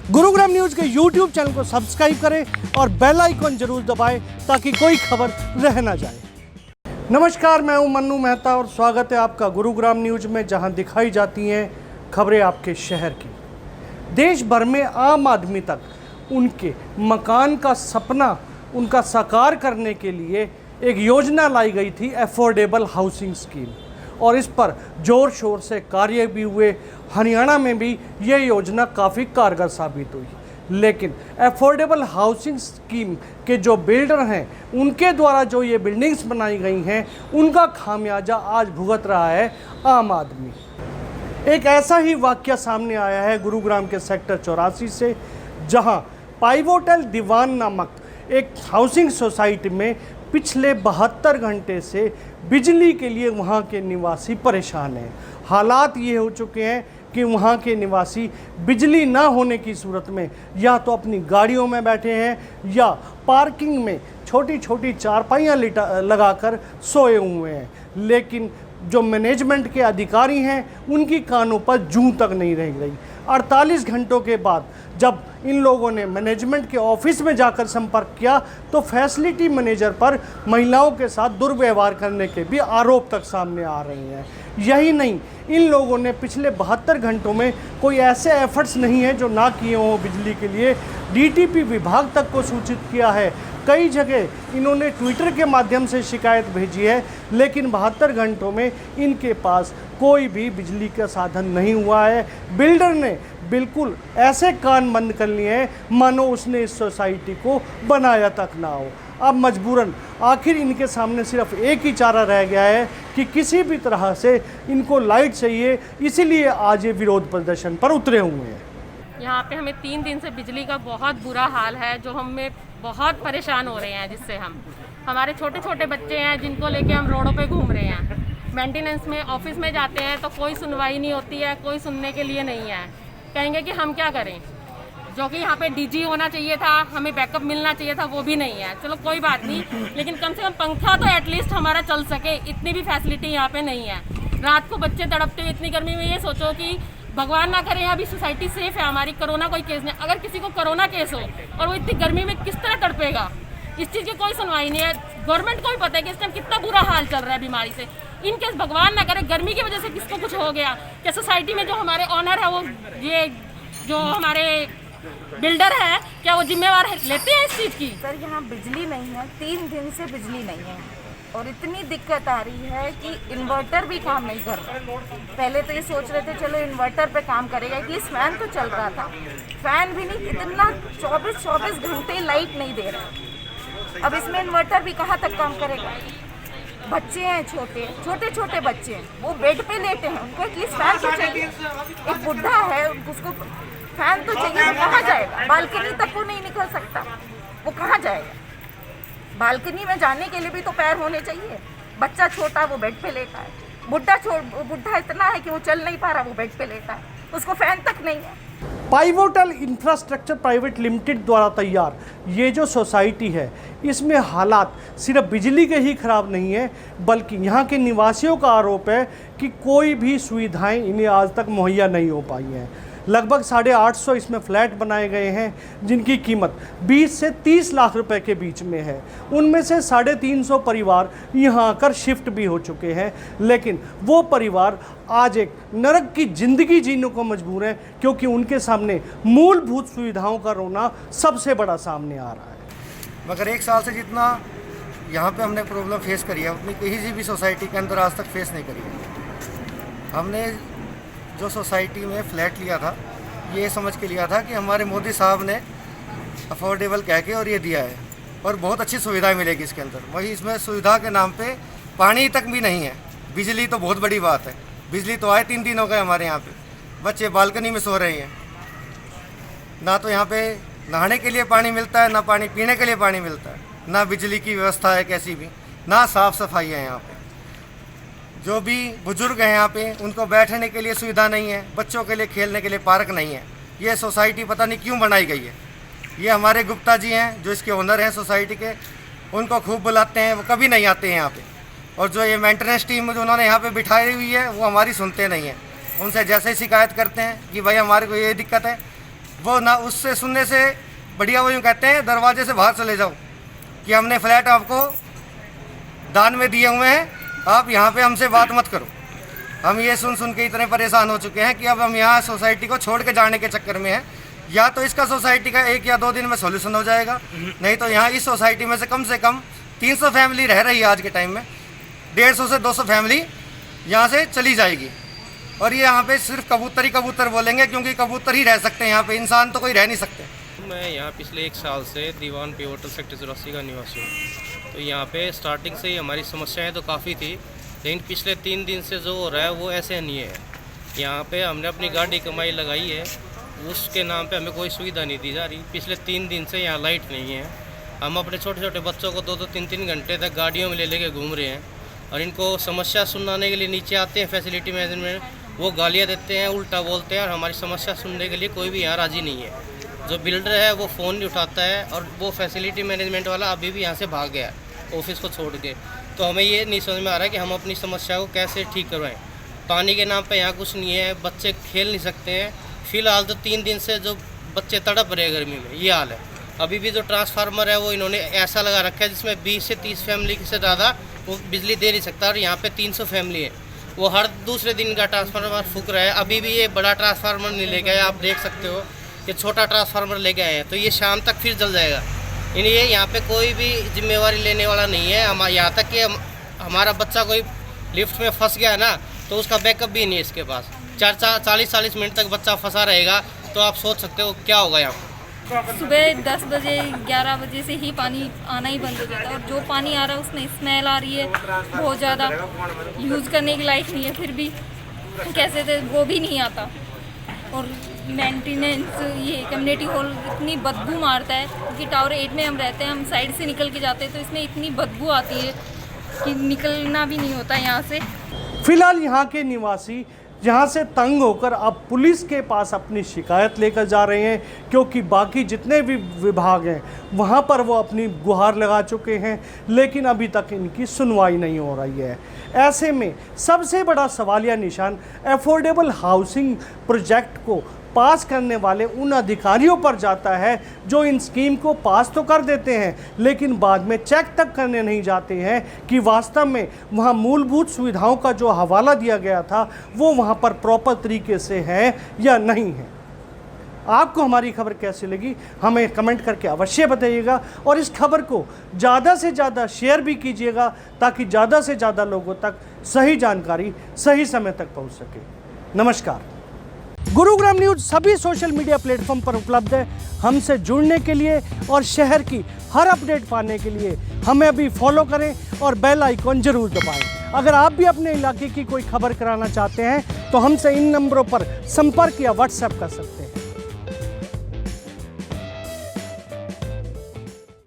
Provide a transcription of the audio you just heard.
Gurugram news के YouTube channel को subscribe करें और बेल आइकन जरूर दबाएं ताकि कोई खबर रह ना जाए। नमस्कार, मैं हूं मन्नू मेहता और स्वागत है आपका गुरुग्राम न्यूज में, जहां दिखाई जाती हैं खबरें आपके शहर की। देश भर में आम आदमी तक उनके मकान का सपना उनका साकार करने के लिए एक योजना लाई गई थी, अफोर्डेबल हाउसिंग स्कीम, और इस पर जोर शोर से कार्य भी हुए। हरियाणा में भी ये योजना काफ़ी कारगर साबित हुई, लेकिन अफोर्डेबल हाउसिंग स्कीम के जो बिल्डर हैं उनके द्वारा जो ये बिल्डिंग्स बनाई गई हैं उनका खामियाजा आज भुगत रहा है आम आदमी। एक ऐसा ही वाक़या सामने आया है गुरुग्राम के सेक्टर 84 से, जहां पाइवोटल दीवान नामक एक हाउसिंग सोसाइटी में पिछले 72 घंटे से बिजली के लिए वहां के निवासी परेशान हैं। हालात ये हो चुके हैं कि वहाँ के निवासी बिजली ना होने की सूरत में या तो अपनी गाड़ियों में बैठे हैं या पार्किंग में छोटी छोटी चारपाइयाँ लगाकर सोए हुए हैं, लेकिन जो मैनेजमेंट के अधिकारी हैं उनकी कानों पर जूं तक नहीं रह गई। 48 घंटों के बाद जब इन लोगों ने मैनेजमेंट के ऑफिस में जाकर संपर्क किया तो फैसिलिटी मैनेजर पर महिलाओं के साथ दुर्व्यवहार करने के भी आरोप तक सामने आ रहे हैं। यही नहीं, इन लोगों ने पिछले 72 घंटों में कोई ऐसे एफर्ट्स नहीं है जो ना किए हों बिजली के लिए। डीटीपी विभाग तक को सूचित किया है, कई जगह इन्होंने ट्विटर के माध्यम से शिकायत भेजी है, लेकिन 72 घंटों में इनके पास कोई भी बिजली का साधन नहीं हुआ है। बिल्डर ने बिल्कुल ऐसे कान बंद कर लिए हैं मानो उसने इस सोसाइटी को बनाया तक ना हो। अब मजबूरन आखिर इनके सामने सिर्फ एक ही चारा रह गया है कि किसी भी तरह से इनको लाइट चाहिए, इसीलिए आज ये विरोध प्रदर्शन पर उतरे हुए हैं। यहाँ पे हमें 3 दिन से बिजली का बहुत बुरा हाल है, जो हमें बहुत परेशान हो रहे हैं, जिससे हमारे छोटे छोटे बच्चे हैं जिनको लेके हम रोडों पे घूम रहे हैं। मेंटेनेंस में ऑफिस में जाते हैं तो कोई सुनवाई नहीं होती है, कोई सुनने के लिए नहीं है। कहेंगे कि हम क्या करें, जो कि यहाँ पे डीजी होना चाहिए था, हमें बैकअप मिलना चाहिए था, वो भी नहीं है। चलो कोई बात नहीं, लेकिन कम से कम पंखा तो एटलीस्ट हमारा चल सके, इतनी भी फैसिलिटी यहाँ पे नहीं है। रात को बच्चे तड़पते हुए इतनी गर्मी में, ये सोचो कि भगवान ना करे अभी सोसाइटी सेफ है हमारी, कोरोना कोई केस नहीं। अगर किसी को कोरोना केस हो और वो इतनी गर्मी में किस तरह तड़पेगा, इस चीज़ की कोई सुनवाई नहीं है। गवर्नमेंट को भी पता है कि इस टाइम कितना बुरा हाल चल रहा है बीमारी से। इन केस भगवान ना करे गर्मी की वजह से किसको कुछ हो गया, क्या सोसाइटी में जो हमारे ऑनर है, वो ये जो हमारे बिल्डर है, क्या वो जिम्मेवार लेते हैं इस चीज़ की? सर, यहाँ बिजली नहीं है, 3 दिन से बिजली नहीं है और इतनी दिक्कत आ रही है कि इन्वर्टर भी काम नहीं कर रहा। पहले तो ये सोच रहे थे चलो इन्वर्टर पे काम करेगा, एटलीस्ट फैन तो चल रहा था, फैन भी नहीं, इतना 24 घंटे लाइट नहीं दे रहा। अब इसमें इन्वर्टर भी कहाँ तक काम करेगा? बच्चे हैं, छोटे छोटे बच्चे हैं, वो बेड पे लेटे हैं, उनको एटलीस्ट फैन तो चाहिए। एक बुढ़ा है, उसको फैन तो चाहिए, वो कहाँ जाएगा? बालकनी तक वो नहीं निकल सकता, वो कहाँ जाएगा? बालकनी में जाने के लिए भी तो पैर होने चाहिए। बच्चा छोटा, वो बेड पे लेटा है। बुढ़ा इतना है कि वो चल नहीं पा रहा, वो बेड पे लेटा है, उसको फैन तक नहीं है। पाइवोटल इंफ्रास्ट्रक्चर प्राइवेट लिमिटेड द्वारा तैयार ये जो सोसाइटी है, इसमें हालात सिर्फ बिजली के ही खराब नहीं है, बल्कि यहाँ के निवासियों का आरोप है कि कोई भी सुविधाएं इन्हें आज तक मुहैया नहीं हो पाई हैं। लगभग 850 इसमें फ्लैट बनाए गए हैं जिनकी कीमत 20 से 30 लाख रुपए के बीच में है। उनमें से 350 परिवार यहाँ आकर शिफ्ट भी हो चुके हैं, लेकिन वो परिवार आज एक नरक की ज़िंदगी जीने को मजबूर हैं, क्योंकि उनके सामने मूलभूत सुविधाओं का रोना सबसे बड़ा सामने आ रहा है। मगर 1 साल से जितना यहाँ पे हमने प्रॉब्लम फेस करी है, उतनी किसी भी सोसाइटी के अंदर आज तक फेस नहीं करी है। हमने जो सोसाइटी में फ्लैट लिया था, ये समझ के लिया था कि हमारे मोदी साहब ने अफोर्डेबल कह के और ये दिया है और बहुत अच्छी सुविधाएं मिलेगी इसके अंदर। वही इसमें सुविधा के नाम पे पानी तक भी नहीं है। बिजली तो बहुत बड़ी बात है, बिजली तो आए 3 दिन हो गए हमारे यहाँ पे, बच्चे बालकनी में सो रहे हैं। ना तो यहाँ पे नहाने के लिए पानी मिलता है, ना पानी पीने के लिए पानी मिलता है, ना बिजली की व्यवस्था है कैसी भी, ना साफ़ सफाई है यहाँ पे। जो भी बुजुर्ग हैं यहाँ पे, उनको बैठने के लिए सुविधा नहीं है, बच्चों के लिए खेलने के लिए पार्क नहीं है। ये सोसाइटी पता नहीं क्यों बनाई गई है। ये हमारे गुप्ता जी हैं जो इसके ओनर हैं सोसाइटी के, उनको खूब बुलाते हैं, वो कभी नहीं आते हैं यहाँ पे। और जो ये मेंटेनेंस टीम जो उन्होंने यहाँ पे बिठाई हुई है, वो हमारी सुनते नहीं है। उनसे जैसे ही शिकायत करते हैं कि भाई हमारे को ये दिक्कत है, वो ना उससे सुनने से बढ़िया वो यूँ कहते हैं दरवाजे से बाहर चले जाओ कि हमने फ्लैट आपको दान में दिए हुए हैं, आप यहाँ पे हमसे बात मत करो। हम ये सुन के इतने परेशान हो चुके हैं कि अब हम यहाँ सोसाइटी को छोड़ के जाने के चक्कर में हैं। या तो इसका सोसाइटी का 1 या 2 दिन में सॉल्यूशन हो जाएगा, नहीं तो यहाँ इस सोसाइटी में से कम 300 फैमिली रह रही है आज के टाइम में। 150 से 200 फैमिली यहाँ से चली जाएगी और ये यहाँ पे सिर्फ कबूतर ही कबूतर बोलेंगे, क्योंकि कबूतर ही रह सकते हैं यहाँ पे, इंसान तो कोई रह नहीं सकते। मैं यहाँ पिछले 1 साल से दीवान पे होटल सेक्टर 84 का निवासी हूँ। तो यहाँ पे स्टार्टिंग से ही हमारी समस्याएं तो काफ़ी थी, लेकिन पिछले 3 दिन से जो हो रहा है वो ऐसे नहीं है। यहाँ पे हमने अपनी गाड़ी कमाई लगाई है, उसके नाम पे हमें कोई सुविधा नहीं दी जा रही। पिछले 3 दिन से यहाँ लाइट नहीं है। हम अपने छोटे छोटे बच्चों को 2-2, 3-3 घंटे तक गाड़ियों में ले के घूम रहे हैं और इनको समस्या सुनाने के लिए नीचे आते हैं फैसिलिटी मैनेजमेंट, वो गालियाँ देते हैं, उल्टा बोलते हैं और हमारी समस्या सुनने के लिए कोई भी यहाँ राज़ी नहीं है। जो बिल्डर है वो फ़ोन नहीं उठाता है और वो फैसिलिटी मैनेजमेंट वाला अभी भी यहाँ से भाग गया है ऑफिस को छोड़ के। तो हमें ये नहीं समझ में आ रहा है कि हम अपनी समस्या को कैसे ठीक करवाएं। पानी के नाम पे यहाँ कुछ नहीं है, बच्चे खेल नहीं सकते हैं। फ़िलहाल तो 3 दिन से जो बच्चे तड़प रहे हैं गर्मी में, ये हाल है। अभी भी जो ट्रांसफार्मर है वो इन्होंने ऐसा लगा रखा है जिसमें 20 से 30 फैमिली से ज़्यादा वो बिजली दे नहीं सकता और यहाँ पे 300 फैमिली है। वो हर दूसरे दिन का ट्रांसफार्मर फूक रहा है। अभी भी ये बड़ा ट्रांसफार्मर नहीं ले गए, आप देख सकते हो कि छोटा ट्रांसफार्मर ले गए हैं, तो ये शाम तक फिर जल जाएगा। इन्हें यहाँ पे कोई भी जिम्मेवारी लेने वाला नहीं है। हम यहाँ तक कि हमारा बच्चा कोई लिफ्ट में फंस गया ना तो उसका बैकअप भी नहीं है इसके पास। 40-40 मिनट तक बच्चा फंसा रहेगा, तो आप सोच सकते हो क्या होगा यहाँ। सुबह 10 बजे 11 बजे से ही पानी आना ही बंद हो जाता है और जो पानी आ रहा है उसमें स्मेल आ रही है बहुत ज़्यादा, यूज़ करने के लायक नहीं है। फिर भी कैसे थे वो भी नहीं आता और मेंटेनेंस ये कम्युनिटी हॉल इतनी बदबू मारता है क्योंकि टावर 8 में हम रहते हैं, हम साइड से निकल के जाते हैं तो इसमें इतनी बदबू आती है कि निकलना भी नहीं होता यहाँ से। फिलहाल यहाँ के निवासी यहाँ से तंग होकर अब पुलिस के पास अपनी शिकायत लेकर जा रहे हैं, क्योंकि बाकी जितने भी विभाग हैं वहाँ पर वो अपनी गुहार लगा चुके हैं, लेकिन अभी तक इनकी सुनवाई नहीं हो रही है। ऐसे में सबसे बड़ा सवालिया निशान अफोर्डेबल हाउसिंग प्रोजेक्ट को पास करने वाले उन अधिकारियों पर जाता है जो इन स्कीम को पास तो कर देते हैं, लेकिन बाद में चेक तक करने नहीं जाते हैं कि वास्तव में वहाँ मूलभूत सुविधाओं का जो हवाला दिया गया था वो वहाँ पर प्रॉपर तरीके से है या नहीं है। आपको हमारी खबर कैसी लगी हमें कमेंट करके अवश्य बताइएगा और इस खबर को ज़्यादा से ज़्यादा शेयर भी कीजिएगा ताकि ज़्यादा से ज़्यादा लोगों तक सही जानकारी सही समय तक पहुँच सके। नमस्कार। गुरुग्राम न्यूज सभी सोशल मीडिया प्लेटफॉर्म पर उपलब्ध है। हमसे जुड़ने के लिए और शहर की हर अपडेट पाने के लिए हमें अभी फॉलो करें और बेल आइकॉन जरूर दबाएं। अगर आप भी अपने इलाके की कोई खबर कराना चाहते हैं तो हमसे इन नंबरों पर संपर्क या व्हाट्सएप कर सकते हैं।